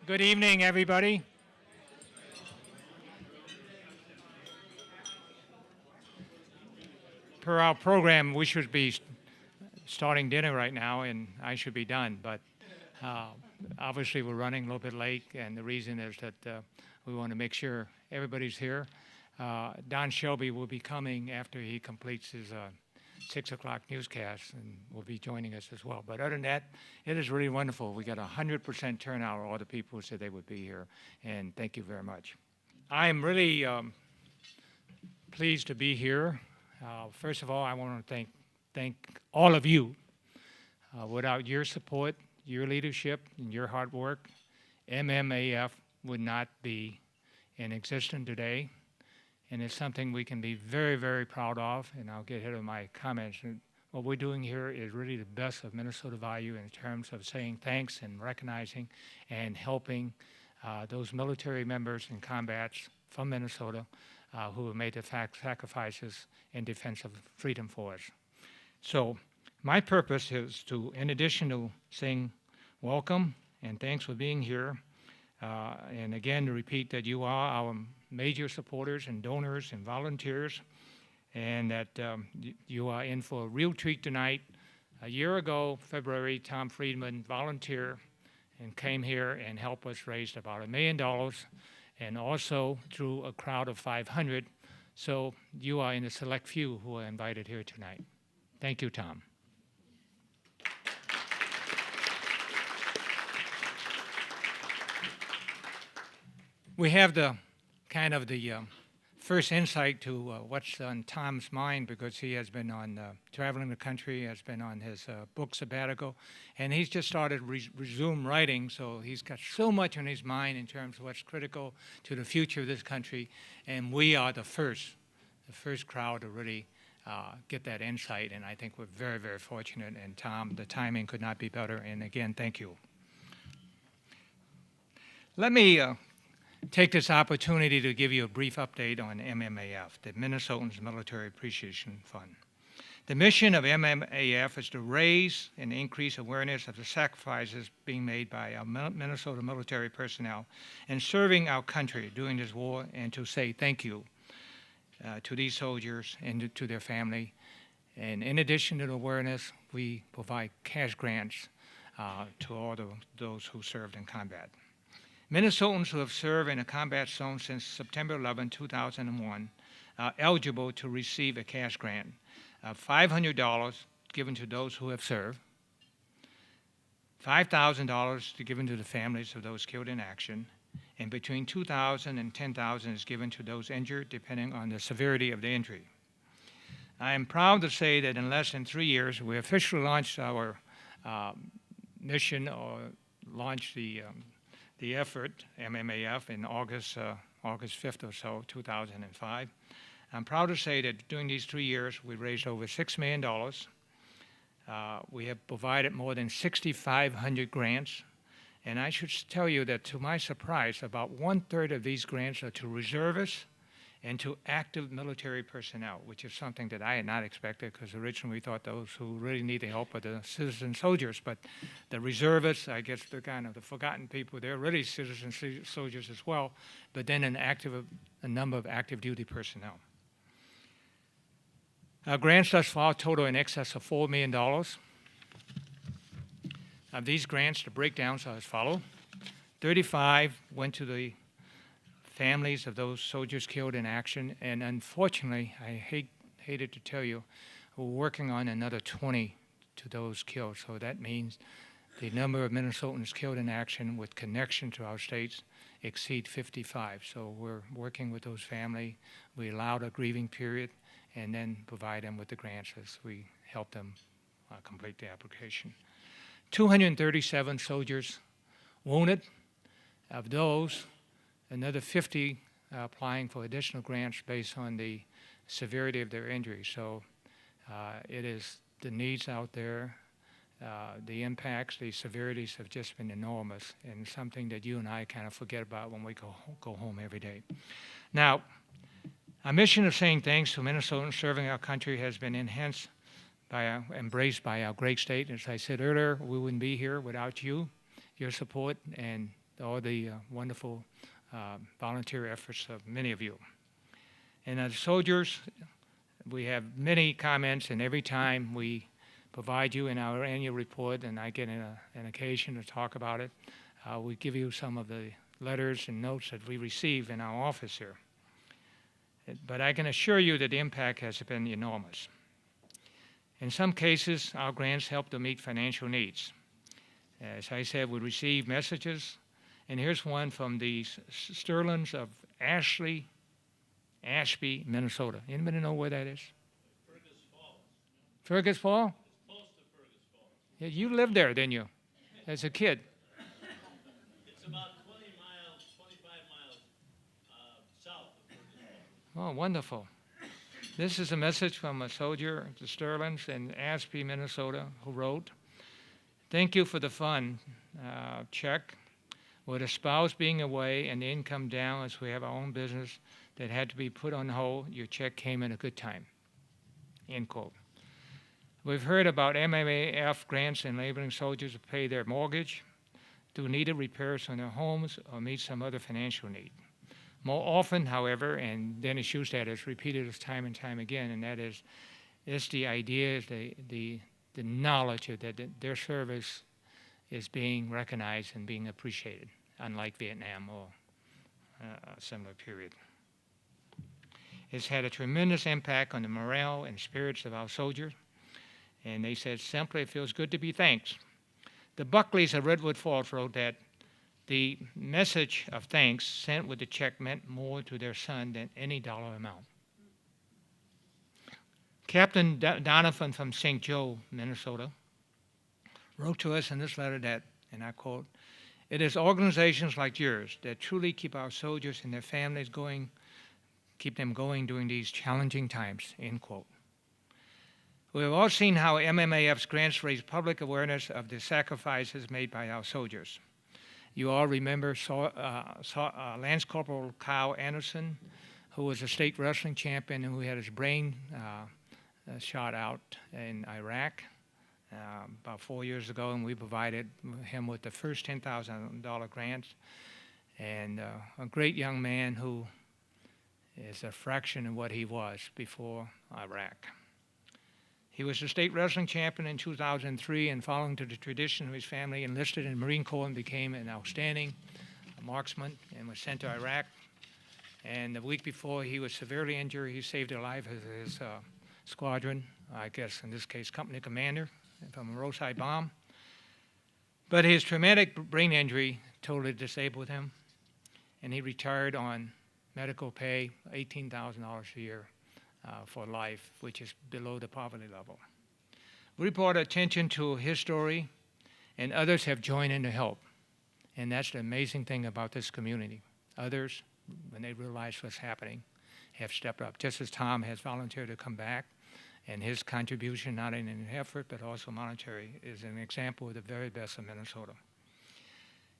Good evening, everybody. Per our program, we should be starting dinner right now, and I should be done. But uh, obviously, we're running a little bit late, and the reason is that we want to make sure everybody's here. Don Shelby will be coming after he completes his 6 o'clock newscast, and will be joining us as well. But other than that, it is really wonderful. We got 100% turnout of all the people who said they would be here, and thank you very much. I am really pleased to be here. First of all, I want to thank all of you. Without your support, your leadership, and your hard work, MMAF would not be in existence today. And it's something we can be very, very proud of. And I'll get ahead of my comments. And what we're doing here is really the best of Minnesota value in terms of saying thanks and recognizing and helping those military members in combats from Minnesota who have made the sacrifices in defense of freedom for us. So my purpose is to, in addition to saying welcome and thanks for being here, and again to repeat that you are our major supporters and donors and volunteers, and that you are in for a real treat tonight. A year ago, February, Tom Friedman volunteered and came here and helped us raise about $1 million, and also through a crowd of 500. So you are in the select few who are invited here tonight. Thank you, Tom. We have the kind of the first insight to what's on Tom's mind, because he has been on traveling the country, has been on his book sabbatical, and he's just started resume writing. So he's got so much on his mind in terms of what's critical to the future of this country, and we are the first crowd to really get that insight. And I think we're very, very fortunate. And Tom, the timing could not be better. And again, thank you. Let me take this opportunity to give you a brief update on MMAF, the Minnesotans Military Appreciation Fund. The mission of MMAF is to raise and increase awareness of the sacrifices being made by our Minnesota military personnel in serving our country during this war, and to say thank you to these soldiers and to their family. And in addition to the awareness, we provide cash grants to all those who served in combat. Minnesotans who have served in a combat zone since September 11, 2001 are eligible to receive a cash grant of $500 given to those who have served, $5,000 to given to the families of those killed in action, and between $2,000 and $10,000 is given to those injured, depending on the severity of the injury. I am proud to say that in less than 3 years, we officially launched our mission, or launched the effort, MMAF, in August 5th or so, 2005. I'm proud to say that during these 3 years, we raised over $6 million. We have provided more than 6,500 grants. And I should tell you that, to my surprise, about 1/3 of these grants are to reservists and to active military personnel, which is something that I had not expected, because originally we thought those who really need the help are the citizen soldiers. But the reservists, I guess they're kind of the forgotten people. They're really citizen soldiers as well, but then a number of active duty personnel. Our grants thus far total in excess of $4 million. Of these grants, the breakdowns are as follows. 35 went to the families of those soldiers killed in action, and unfortunately, I hated to tell you, we're working on another 20 to those killed. So that means the number of Minnesotans killed in action with connection to our states exceed 55. So we're working with those families. We allowed a grieving period, and then provide them with the grants as we help them complete the application. 237 soldiers wounded. Of those, another 50 applying for additional grants based on the severity of their injury. So it is the needs out there, the impacts, the severities have just been enormous, and something that you and I kind of forget about when we go home every day. Now, our mission of saying thanks to Minnesotans serving our country has been enhanced embraced by our great state. As I said earlier, we wouldn't be here without you, your support, and all the wonderful volunteer efforts of many of you. And as soldiers, we have many comments, and every time we provide you in our annual report, and I get an occasion to talk about it, we give you some of the letters and notes that we receive in our office here. But I can assure you that the impact has been enormous. In some cases, our grants help to meet financial needs. As I said, we receive messages, and here's one from the Sterlings of Ashby, Minnesota. Anybody know where that is? Fergus Falls. Fergus Falls? It's close to Fergus Falls. Yeah, you lived there, didn't you, as a kid? It's about 20 miles, 25 miles south of Fergus Falls. Oh, wonderful. This is a message from a soldier, the Sterlings in Ashby, Minnesota, who wrote, "Thank you for the fund check. With a spouse being away and the income down as we have our own business that had to be put on hold, your check came in a good time." End quote. We've heard about MMAF grants enabling soldiers to pay their mortgage, do needed repairs on their homes, or meet some other financial need. More often, however, and Dennis Schustad has repeated this time and time again, and that is the idea, the knowledge that their service is being recognized and being appreciated, unlike Vietnam or a similar period. It's had a tremendous impact on the morale and spirits of our soldiers, and they said simply, it feels good to be thanked. The Buckleys of Redwood Falls wrote that the message of thanks sent with the check meant more to their son than any dollar amount. Captain Donovan from St. Joe, Minnesota, wrote to us in this letter that, and I quote, "It is organizations like yours that truly keep our soldiers and their families going, keep them going during these challenging times," end quote. We have all seen how MMAF's grants raise public awareness of the sacrifices made by our soldiers. You all remember Lance Corporal Kyle Anderson, who was a state wrestling champion and who had his brain shot out in Iraq about 4 years ago, and we provided him with the first $10,000 grant. And a great young man who is a fraction of what he was before Iraq. He was a state wrestling champion in 2003, and following to the tradition of his family, enlisted in the Marine Corps and became an outstanding marksman and was sent to Iraq. And the week before he was severely injured, he saved the life of his squadron, I guess in this case company commander, from a roadside bomb. But his traumatic brain injury totally disabled him, and he retired on medical pay, $18,000 a year. For life, which is below the poverty level. We brought attention to his story, and others have joined in to help. And that's the amazing thing about this community. Others, when they realize what's happening, have stepped up, just as Tom has volunteered to come back, and his contribution, not only in effort, but also monetary, is an example of the very best of Minnesota.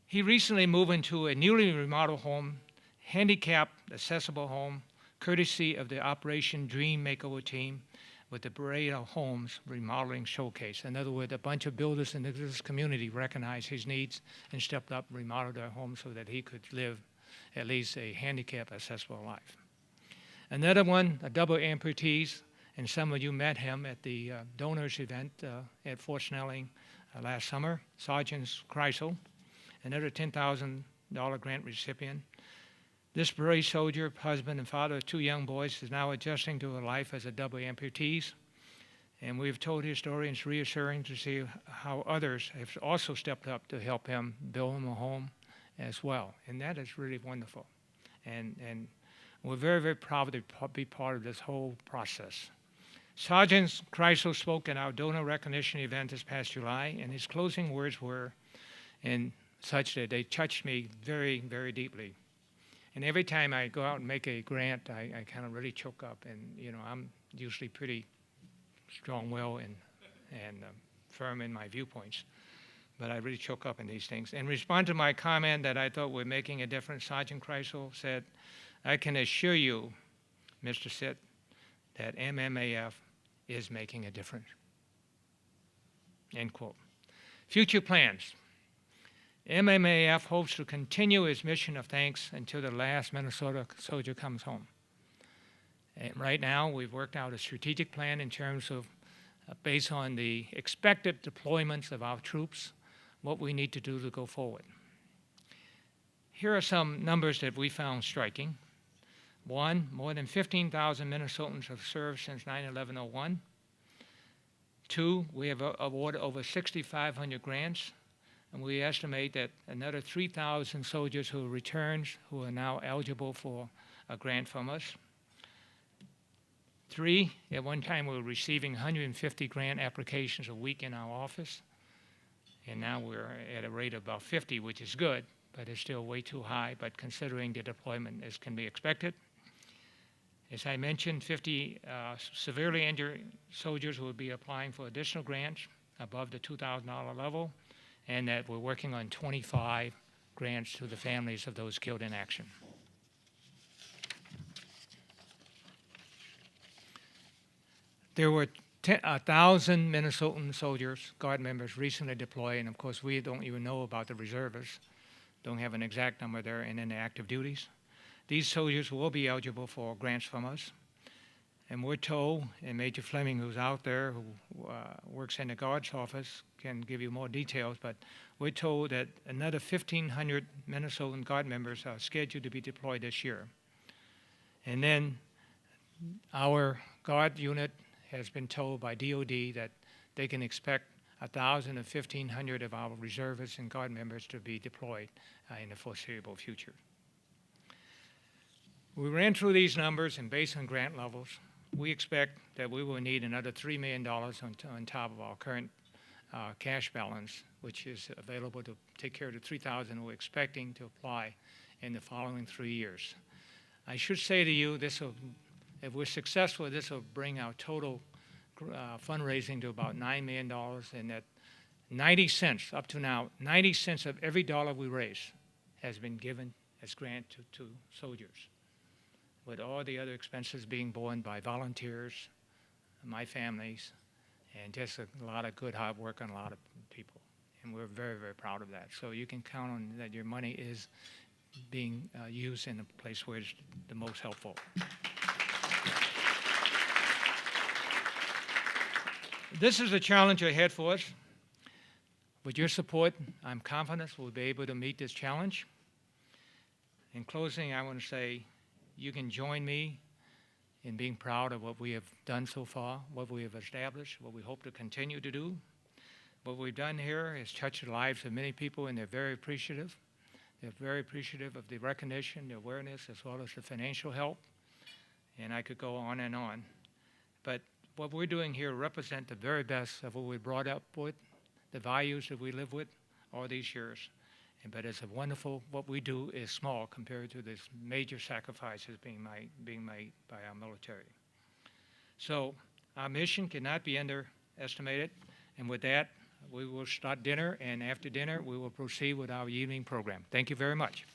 He recently moved into a newly remodeled home, handicapped accessible home, courtesy of the Operation Dream Makeover team with the Berea Homes Remodeling Showcase. In other words, a bunch of builders in this community recognized his needs and stepped up and remodeled their home so that he could live at least a handicap-accessible life. Another one, a double amputees, and some of you met him at the donors event at Fort Snelling last summer, Sergeant Kreisel, another $10,000 grant recipient. This brave soldier, husband and father of 2 young boys, is now adjusting to a life as a double amputee. And we've told his story, and it's reassuring to see how others have also stepped up to help him build him a home as well. And that is really wonderful. And we're very, very proud to be part of this whole process. Sergeant Kreisel spoke at our donor recognition event this past July, and his closing words were in such that they touched me very, very deeply. And every time I go out and make a grant, I kind of really choke up. And, you know, I'm usually pretty strong-willed and firm in my viewpoints. But I really choke up in these things. In response to my comment that I thought we're making a difference, Sergeant Kreisel said, "I can assure you, Mr. Sit, that MMAF is making a difference." End quote. Future plans. MMAF hopes to continue its mission of thanks until the last Minnesota soldier comes home. And right now, we've worked out a strategic plan in terms of, based on the expected deployments of our troops, what we need to do to go forward. Here are some numbers that we found striking. One, more than 15,000 Minnesotans have served since 9/11/01. Two, we have awarded over 6,500 grants, and we estimate that another 3,000 soldiers who returned who are now eligible for a grant from us. Three, at one time we were receiving 150 grant applications a week in our office, and now we're at a rate of about 50, which is good, but it's still way too high, but considering the deployment as can be expected. As I mentioned, 50 severely injured soldiers will be applying for additional grants above the $2,000 level, and that we're working on 25 grants to the families of those killed in action. There were 1,000 Minnesotan soldiers, Guard members, recently deployed, and of course we don't even know about the reservists, don't have an exact number there, and in the active duties. These soldiers will be eligible for grants from us, and we're told, and Major Fleming, who's out there, who works in the Guard's office, can give you more details, but we're told that another 1,500 Minnesotan Guard members are scheduled to be deployed this year. And then our Guard unit has been told by DOD that they can expect 1,000 or 1,500 of our reservists and Guard members to be deployed in the foreseeable future. We ran through these numbers, and based on grant levels, we expect that we will need another $3 million on top of our current cash balance, which is available to take care of the 3,000 we're expecting to apply in the following 3 years. I should say to you, if we're successful, this will bring our total fundraising to about $9 million, and that 90 cents, up to now, 90 cents of every dollar we raise has been given as grant to soldiers, with all the other expenses being borne by volunteers, my families, and just a lot of good hard work on a lot of people. And we're very, very proud of that. So you can count on that your money is being used in a place where it's the most helpful. This is a challenge ahead for us. With your support, I'm confident we'll be able to meet this challenge. In closing, I want to say you can join me in being proud of what we have done so far, what we have established, what we hope to continue to do. What we've done here is touch the lives of many people, and they're very appreciative. They're very appreciative of the recognition, the awareness, as well as the financial help. And I could go on and on. But what we're doing here represents the very best of what we brought up with, the values that we live with all these years. But it's a wonderful, what we do is small compared to this major sacrifices being made by our military. So our mission cannot be underestimated. And with that, we will start dinner, and after dinner, we will proceed with our evening program. Thank you very much.